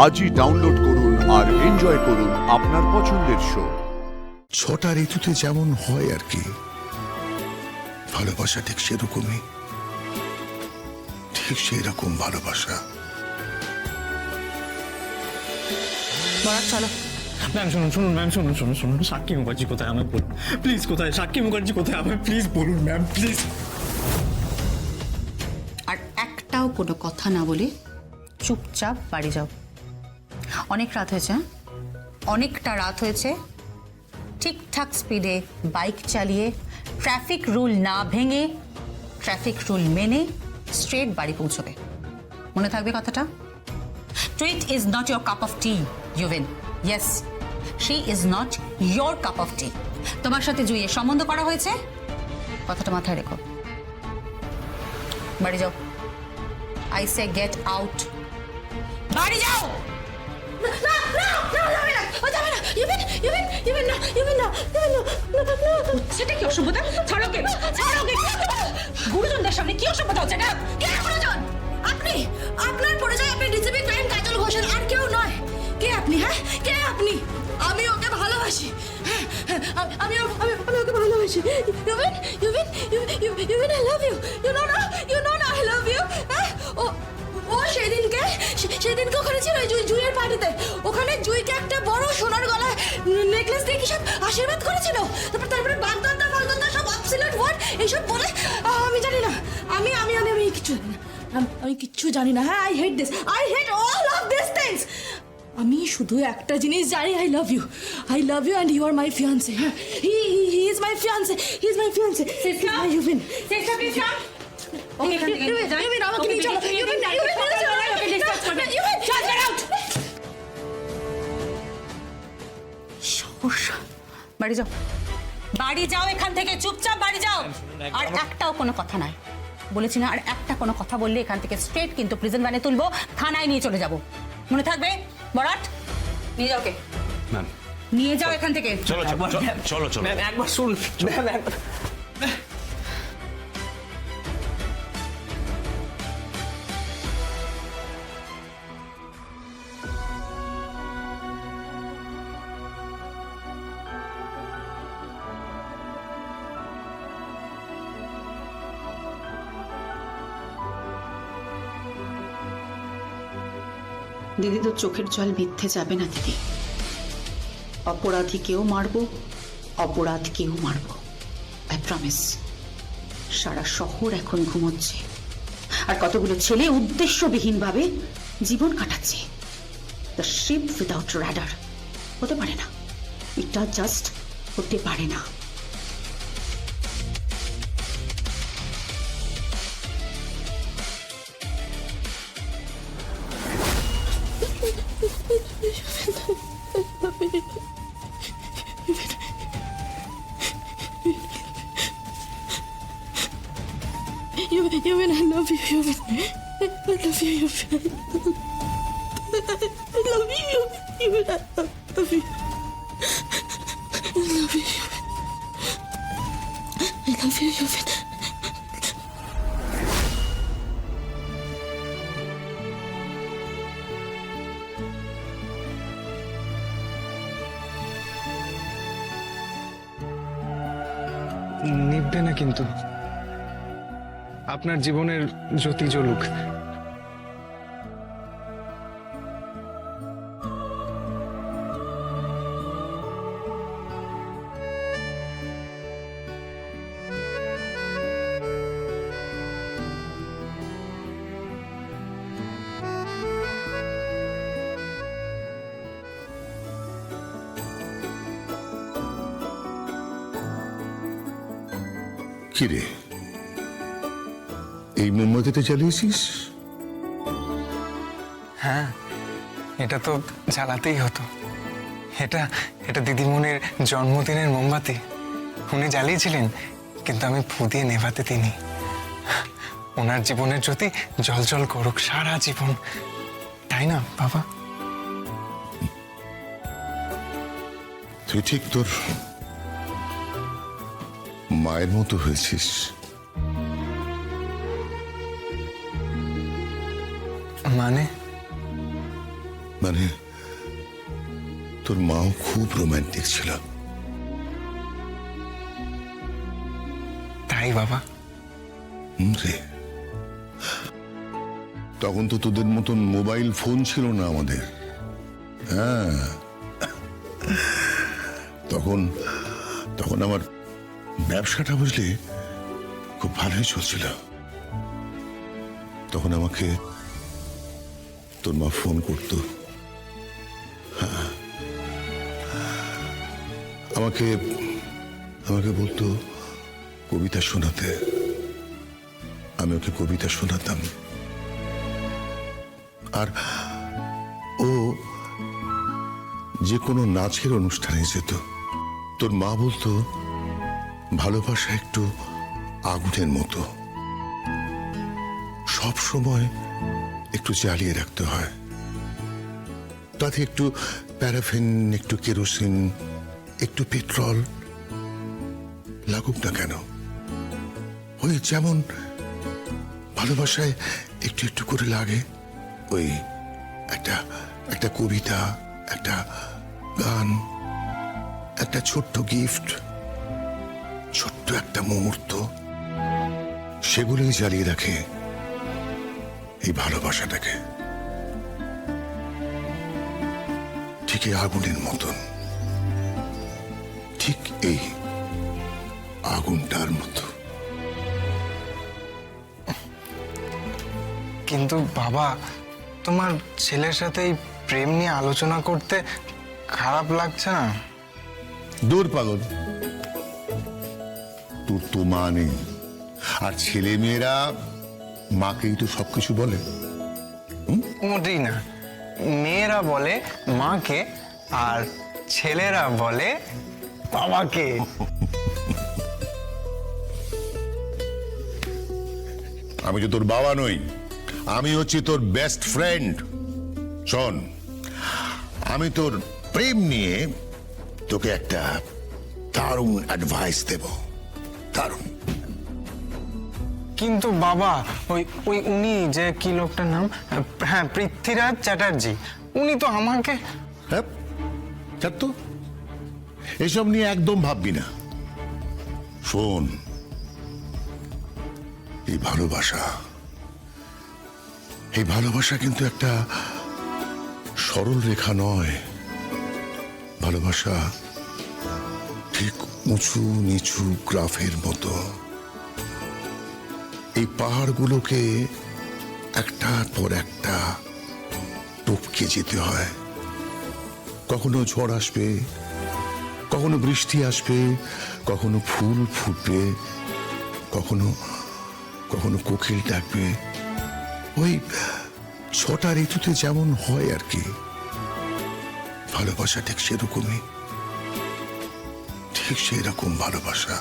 আজই ডাউনলোড করুন আর এনজয় করুন আপনার পছন্দের শো। 6টা ঋতুতে যেমন হয় আর কি, ভালোবাসা ঠিক সেরকমই, ঠিক সেই রকম ভালোবাসা। চলো ম্যাম শুনুন শুনুন ম্যাম শুনুন শুনুন শুনুন সাক্ষী মুখার্জি কোথায় আমায় বলুন প্লিজ, কোথায় সাক্ষী মুখার্জি কোথায় আমায় প্লিজ বলুন ম্যাম প্লিজ। আর একটাও কোনো কথা না বলে চুপচাপ বাড়ি যাও। অনেক রাত হয়েছে, অনেকটা রাত হয়েছে। ঠিকঠাক স্পিডে বাইক চালিয়ে ট্রাফিক রুল না ভেঙে ট্রাফিক রুল মেনে স্ট্রেট বাড়ি পৌঁছবে। মনে থাকবে কথাটা? টুইট is not your cup of tea, Yuvin. Yes, she is not your cup of tea. তোমার সাথে জুইয়ের সম্বন্ধ করা হয়েছে, কথাটা মাথায় রেখো। বাড়ি যাও। I say get out. বাড়ি যাও। সেটা কি অসভ্যতা? ছাড়োকে ছাড়োকে। গুরুজনদের সামনে কি অসভ্যতা হচ্ছে না? কে গুরুজন? আপনি, আপনার পরিচয় আপনি ডিসিপি ক্রাইম কাজল ঘোষের, আর কেউ নয়। কে আপনি? হ্যাঁ, কে আপনি? আমি ওকে ভালোবাসি। আমি ওকে ভালোবাসি। Yuvin, I love you. You know না আই লাভ ইউ। ও সেদিনকে ওখানে ছিল জুইয়ের পার্টিতে। ওখানে জুইকে একটা বড় সোনার গলা নেকলেস দিয়ে কি সব আশীর্বাদ করেছিল। তারপরে বাগদত্তা সব অ্যাবসলিউট ওয়ার্ড এইসব বলে। আমি জানি না, আমি কিচ্ছু জানি না। হ্যাঁ, I hate this, I hate all of this things. আমি শুধু একটা জিনিস জানি, I love you and you are my fiance. হ্যাঁ, হি ইজ মাই ফিয়ান্সে, ইউভিন। ওকে, ইউভিন আমাকে নিয়ে চলো। ইউভিন, বাড়ি যাও, বাড়ি যাও এখান থেকে, চুপচাপ বাড়ি যাও। আর একটাও কোনো কথা নাই বলেছি না? আর একটা কোনো কথা বললে এখান থেকে স্ট্রেট কিন্তু প্রিজন ভ্যানে তুলবো, থানায় নিয়ে চলে যাব। মনে থাকবে? বরাট, নিয়ে যাও। কে ম্যাম নিয়ে যাও এখান থেকে। চলো চলো চলো ম্যাম একবার শুনুন ম্যাম। দিদি, তো চোখের জল মিথ্যে যাবে না দিদি। অপরাধীকেও মারবো, অপরাধকেও মারবো, আই প্রমিস। সারা শহর এখন ঘুমোচ্ছে, আর কতগুলো ছেলে উদ্দেশ্যবিহীনভাবে জীবন কাটাচ্ছে। দ্য শিপ উইদাউট রাডার হতে পারে না, এটা জাস্ট হতে পারে না। Yumin, I love you, Yumin. I love you, Yumin. I love you, Yumin. I love you. I love you, Yumin. I love you, Yumin. নিভবে না কিন্তু, আপনার জীবনের জ্যোতি জ্বলুক। কিরে, এই মোমবাতিটা জ্বালিয়েছিস? হ্যাঁ, এটা তো জ্বালাতেই হতো। এটা এটা দিদিমণির জন্মদিনের মোমবাতি। উনি জ্বালিয়েছিলেন, কিন্তু আমি ফু দিয়ে নেভাতে দিইনি। ওনার জীবনের জ্যোতি জল করুক সারা জীবন, তাই না বাবা? তুই ঠিক তোর মায়ের মতো হয়েছিস। মানে মানে তোর মাও খুব রোমান্টিক ছিল। তাই বাবা? রে, তখন তো তোদের মতন মোবাইল ফোন ছিল না আমাদের। হ্যাঁ, তখন তখন আমার ব্যবসাটা বুঝলি খুব ভালোই চলছিল। তখন আমাকে তোর মা ফোন করতো, হ্যাঁ, আমাকে আমাকে বলতো কবিতা শোনাতে। আমি ওকে কবিতা শোনাতাম। আর ও যে কোনো নাচের অনুষ্ঠানে যেত। তোর মা বলতো ভালোবাসা একটু আগুনের মতো, সব সময় একটু জ্বালিয়ে রাখতে হয়। তাতে একটু প্যারাফিন, একটু কেরোসিন, একটু পেট্রোল লাগুক না কেন, ওই যেমন ভালোবাসায় একটু একটু করে লাগে, ওই একটা একটা কবিতা, একটা গান, একটা ছোট্ট গিফট, ছোট্ট একটা মুহূর্ত, সেগুলোই জ্বালিয়ে রাখে এই ভালোবাসাটাকে। ঠিক এই আগুনের মতন, ঠিক এই আগুনটার মতো। কিন্তু বাবা, তোমার ছেলের সাথে এই প্রেম নিয়ে আলোচনা করতে খারাপ লাগছে না? দূর পাগল, তোর তো মা নেই, আর ছেলে মেয়েরা মাকেই তো সবকিছু বলে। মোটেই না, মেয়েরা বলে মাকে আর ছেলেরা বলে বাবাকে। আমি তো তোর বাবা নই, আমি হচ্ছি তোর বেস্ট ফ্রেন্ড। শোন, আমি তোর প্রেম নিয়ে তোকে একটা দারুণ অ্যাডভাইস দেব, দারুণ। কিন্তু বাবা, ওই ওই উনি যে কি লোকটার নাম, হ্যাঁ, পৃথ্বীরাজ চ্যাটার্জি, উনি তো আমাকে। হ্যাঁ, ছাড় তো, এসব নিয়ে একদম ভাববি না। শোন, এই ভালোবাসা, এই ভালোবাসা কিন্তু একটা সরল রেখা নয়। ভালোবাসা ঠিক উঁচু নিচু গ্রাফের মতো। এই পাহাড়গুলোকে একটার পর একটা টপকে যেতে হয়। কখনো ঝড় আসবে, কখনো বৃষ্টি আসবে, কখনো ফুল ফুটবে, কখনো কখনো কোকিল ডাকবে। ওই 6টা ঋতুতে যেমন হয় আর কি। ভালোবাসা ঠিক সেরকমই, ঠিক সেরকম ভালোবাসা।